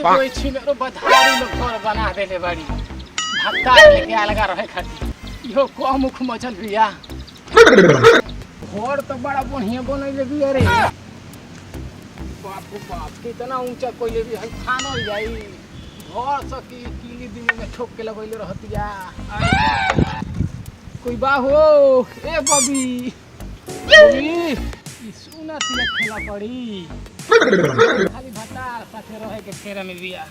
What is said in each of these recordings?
कोई छिमेरो बधारी लोग घर बना देले बाड़ी भत्ता लेके अलगा रहे खातिर इहो को मुख मचल बिया घर तो बड़ा बढ़िया बनैले बिया रे बाप रे बाप कितना ऊंचा कोइले भी है खानो जाई घर सकी किली दिन में ठोक के लगैले रहतिया कोई बा हो ए बबी बबी ई सुना तिया खेला पड़ी खाली भत्ता साथे रहे के फेरा में बिया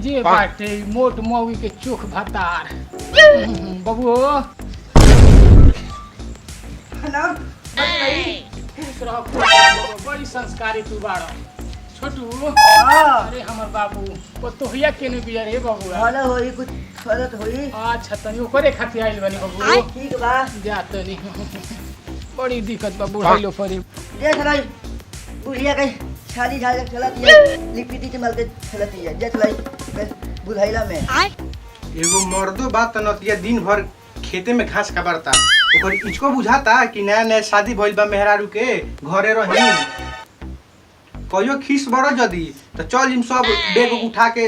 जे बाटे मोट मौगी के चोख भत्तार बबू नाम खुश रह बड़ी संस्कारी तू बाड़ा छोटू अरे हमर बाबू पतोहिया केने बिया रे बाबू भला होई कुछ फरत होई अच्छा तनी ओकरे खातिर आइल बनी बाबू ठीक बा जा तनी बड़ी दिक्कत बा बुढ़ाइलो परी देख रही बुढ़िया के शादी झाल चलती है लिपटी के मलते चलती है देख रही बुढ़ाइला में एगो मर्दो बात नतिया दिन भर खेते में घास कबारता ओकर इसको बुझाता कि नया नया शादी भइल बा मेहरारू के घरे रही कहियो खीस बड़ जदी तो चल इम सब बैग उठा के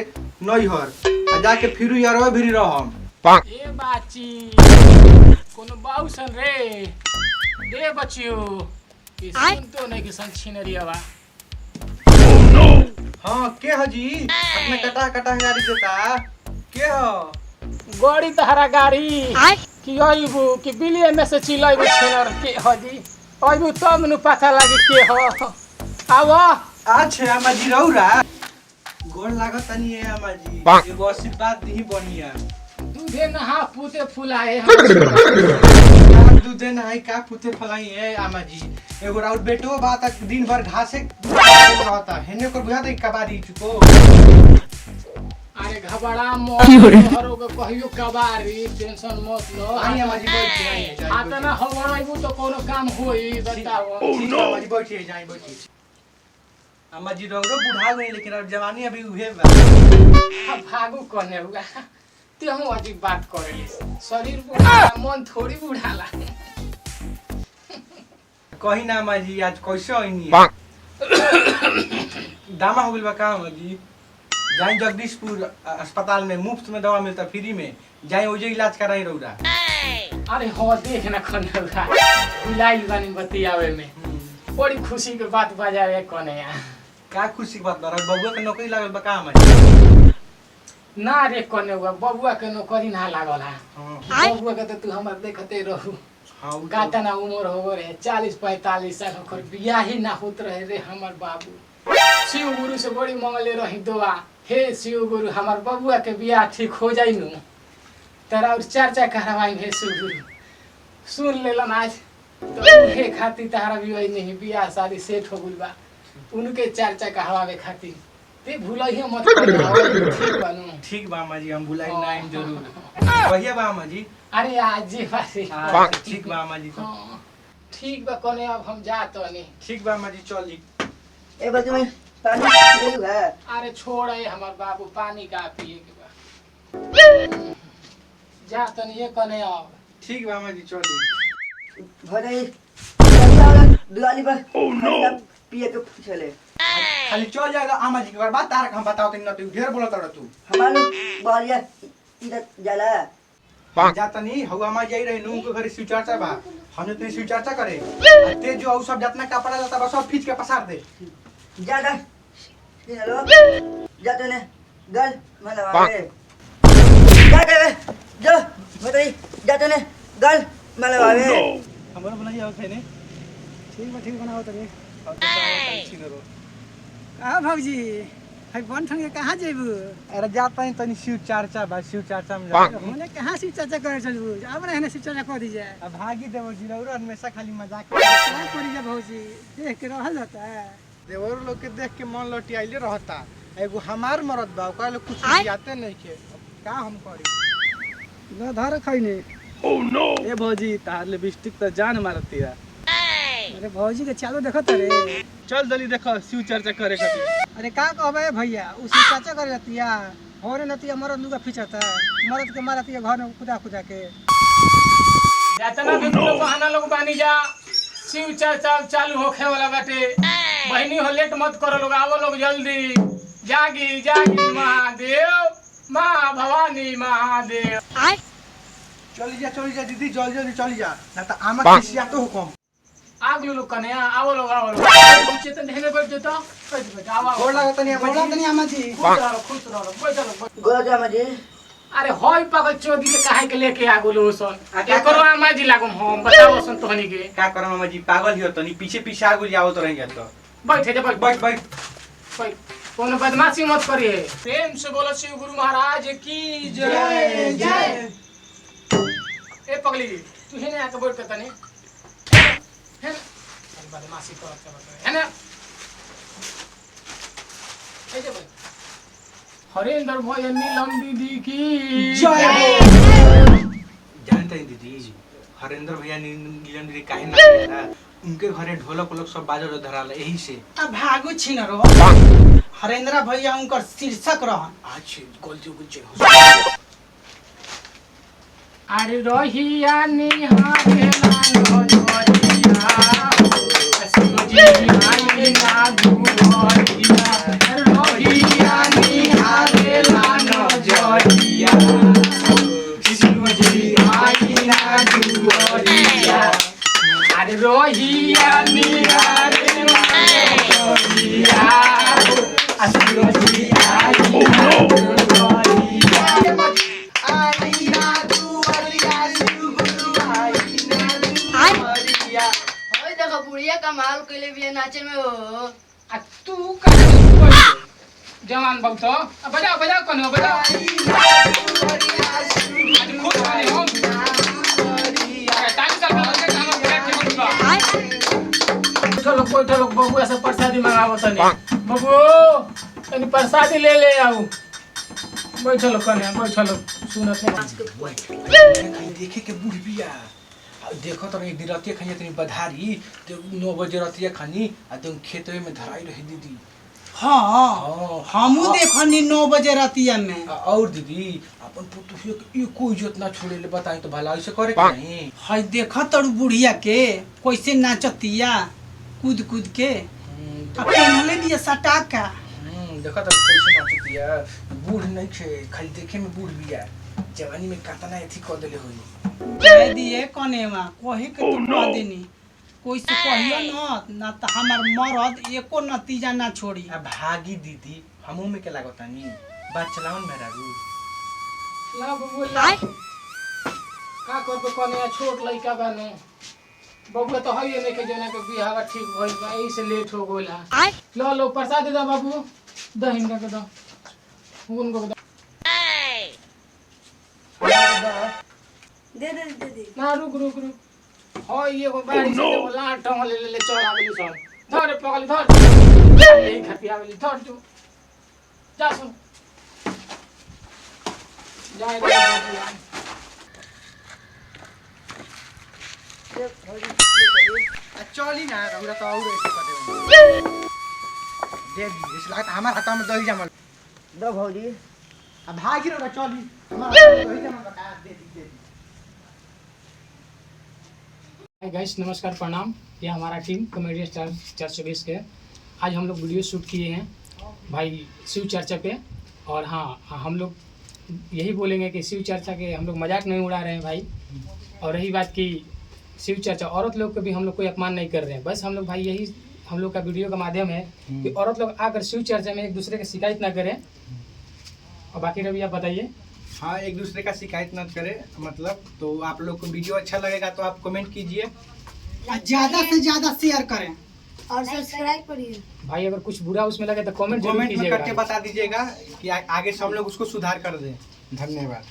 नैहर आ जाके फिरू यारो भी रहम ए बाची कोनो बाउसन रे दे बचियो ई सुन तो नहीं कि संछिनरियावा हां के हजी अपने कटा कटा गाड़ी देता के हो गाड़ी तहरा गाड़ी कि आइबू कि बिलिए में से चिलाइबू छिनर के हजी आइबू तब न पता लागे के हो आवा अच्छा अम्माजी रौरा गोड़ लागत तनी है अम्माजी एगो आशीर्वाद दी बढ़िया दूधे नहा पूते फुलाए दूधे नहाई का पूते फलाई है अम्माजी एगो राउत बेटो बात दिन भर घासे रहता हेने को बुझा दे कबाड़ी चुको अरे घबरा मत हरो के कहियो कबारी टेंशन मत लो आई अम्माजी बैठ जाए आता ना हवराइबू तो कोनो काम होई बताओ ठीक है अम्माजी बैठिए जाए बैठिए अम्माजी रौरो बुढ़ा गई लेकिन अब जवानी अभी उहे बा अब भागू कने हुआ ते हम अजीब बात करेली शरीर बुढ़ा मन थोड़ी बुढ़ाला कहीं ना अम्माजी आज कैसे आईनी दामा हो गइल बा का अम्माजी जाई जगदीशपुर अस्पताल में मुफ्त में दवा मिलता फ्री में जाई ओजे इलाज कराई रौरा अरे हो देख ना कने हुआ बुलाइल बानी बतियावे में बड़ी खुशी के बात बजावे कने या का खुशी के बात बा बबुआ के नौकरी लागल बा का अम्माजी ना रे कने हुआ बबुआ के नौकरी ना लागल है बबुआ के तो तू हमर देखते रहू हां गाता ना उम्र हो रे 40-45 साल होकर बियाह ही ना होत रहे रे हमर बाबू शिव गुरु से बड़ी मंगले रही दुआ हे शिव गुरु हमर बबुआ के बियाह ठीक हो जाई नु तेरा और चर्चा करवाई हे शिव गुरु सुन लेलन आज तो हे खातिर तारा भी नहीं बियाह शादी सेट हो गइल बा उनके चर्चा कहवावे खातिर ते भूलइए मत ठीक बानू ठीक बा अम्माजी हम बुलाई नाम जरूर कहिए बा अम्माजी अरे आज जी बासी ठीक बा अम्माजी ठीक बा कने अब हम जात नहीं ठीक बा अम्माजी चली ए बाजू में पानी पीलू है अरे छोड़ हमार बाबू पानी का पिए के बा जा तनी ये कने अब ठीक बा अम्माजी चली भरे दुआली पर पिए के पूछले खाली चल जाएगा अम्माजी के बाद तारा हम बताओ तनी न तू ढेर बोलत रह तू हमारे बालिया इधर जाला जाता नहीं हवा अम्मा जाई रहे नून के घर शिव चर्चा बा हमने तो शिव चर्चा करे ते जो औ सब जितना कपड़ा लता बा सब खींच के पसार दे जा हेलो जाते ने गल मलवा रे जा के जा बताई जाते ने गल मलवा रे हमरा बनाइए और खाने ठीक बनाओ तनी और तो छिनरो कहाँ भौजी है बन ठंगे कहाँ जेबू अरे जाता है तनी शिव चर्चा बा शिव चर्चा में जा हमने कहाँ शिव चर्चा करे चलबू अब रहने शिव चर्चा कर दीजिए अब भागी देव जीरो हमेशा खाली मजाक क्या करी भौजी देख के रहल जाता है देवर लोग के देख के मन लटियाइले रहता एगो हमार मरद बा ओकरा लोग कुछ याते नहीं के का हम करी न धर खइने Oh no! ए भौजी तार लिपस्टिक तो जान मारती है। अरे भौजी के चालो देखत रे चल जल्दी देखो शिव चर्चा करे खातिर। अरे का कहबे भैया उ शिव चर्चा करे रतिया होरे नतिया मरद नुगा फिचता मरद के मारतिया घर में खुदा खुदा के जातना भी लोग बहाना लोग बानी जा शिव चर्चा चालू होखे वाला बाटे बहनी हो लेट मत करो लोग आवो लोग जल्दी जागी जागी महादेव, माँ भवानी महादेव। चली जा दीदी, जल्दी जल्दी चली जा, ना तो आमा खिसिया तो हुकम। आग लो कने आओ लोग नीचे तो ढेले बैठ जतो बैठ आओ गोड़ लागत नहीं बोला आमा तनी अम्मा जी। खुश रहो बैठ लो। गोरा अम्मा जी। अरे होय पागल चोदी के काहे के लेके आ गेलो सन एकरो आमा जी लागम हम बताओ सन तोहनी के का करम आमा जी, पागल हियो तनी, पीछे पीछे आगु जाओ तो रह जा तो। बैठे जा बैठ बैठ बैठ। बैठ कोनो बदमाशी मत करिए। प्रेम से बोलो शिव गुरु महाराज की जय जय। ए पगली तू हेने आके बैठ के तनी है बदमाशी करत है ना। ए जे भाई हरेंद्र भैया नीलम दीदी की जय। जानते हैं दीदी, हरेंद्र भैया नीलम दीदी काहे ना गया था, उनके घरे ढोलक उलक सब बाजो धराल यही से। अब भागु छिन रो हरेंद्र भैया उनकर शीर्षक रहन। आज गलती हो गई। अरे रोहिया निहारे लानो जोरिया शिवजी आई ना दुआरिया। रोहिया निहारे लानो जोरिया शिवजी आई ना दुआरिया। अरे रोहिया निहारे लानो जोरिया शिवजी आई ना दुआरिया। बुढ़िया कमाल कैले भी नाचे में हो। आ तू कहां जवान बहुत बजाओ बजाओ कनो बजाओ। आज खुद वाले हो ताली साल के काम बैठ के बोलबा। कोई लोग बबुआ से प्रसादी मंगावो तनी बबू तनी प्रसादी ले आऊ। बैठलो कने बैठलो सुनत है देखे के बुढ़ बिया देखो तो एक दिन रतिया खानी तनी बधारी तो 9 बजे रतिया खानी आ तुम खेतवे में धराई रही दीदी। हाँ हमू देखनी 9 बजे रातिया में। और दीदी अपन पुतुहियो के कोई इज्जत ना छोड़े ले बताई तो भला ऐसे करे के नहीं। हई देखा तड़ू बुढ़िया के कैसे नाचतिया कूद कूद के पहनले भी सटाका। देखा तो कैसे नाचतिया, बूढ़ नहीं छे खाली देखे में बूढ़ बिया, जवानी में कातना एथी क देले होई। कह दिए कनेवा कहे के तो कह देनी कोई से कहियो ना तो हमार मरद एको नतीजा ना छोड़ी। आ भागी दीदी हमू में के लागतानी बात चलावन मेरा रू ला बबू ला का करबो कने छोट लइका बानो बबू तो हइए नहीं के जना के बियाह ठीक भइल बा एही से लेट हो गइला। लो लो प्रसाद दे बाबू दहिन का दो उनको दो दे दे दे दे ना रुक रुक रुक हो ये को बाड़ी से वो लाट टंग ले चल आवेली सब धर पकड़ धर यही खाती आवेली धर जो जा सुन जाए चली ना हमरा तो और ऐसे कर दे दी इस लागत हमार हाथ में दही जमल दो भौजी। अब भागी रो चली हमार हाथ में दही जमल बता दे दी। हाय गाइस नमस्कार प्रणाम। ये हमारा टीम कॉमेडी स्टार 420 के आज हम लोग वीडियो शूट किए हैं भाई शिव चर्चा पे। और हाँ हम लोग यही बोलेंगे कि शिव चर्चा के हम लोग मजाक नहीं उड़ा रहे हैं भाई। और रही बात कि शिव चर्चा औरत लोग को भी हम लोग कोई अपमान नहीं कर रहे हैं, बस हम लोग भाई यही हम लोग का वीडियो का माध्यम है कि औरत लोग आकर शिव चर्चा में एक दूसरे की शिकायत ना करें। और बाकी रवि आप बताइए। हाँ एक दूसरे का शिकायत न करे मतलब, तो आप लोग को वीडियो अच्छा लगेगा तो आप कमेंट कीजिए, ज्यादा से ज्यादा शेयर करें और सब्सक्राइब करिए भाई अगर कुछ बुरा उसमें लगे तो कमेंट जरूर कमेंट में कीजिएगा। करके बता दीजिएगा कि आगे से हम लोग उसको सुधार कर दें। धन्यवाद।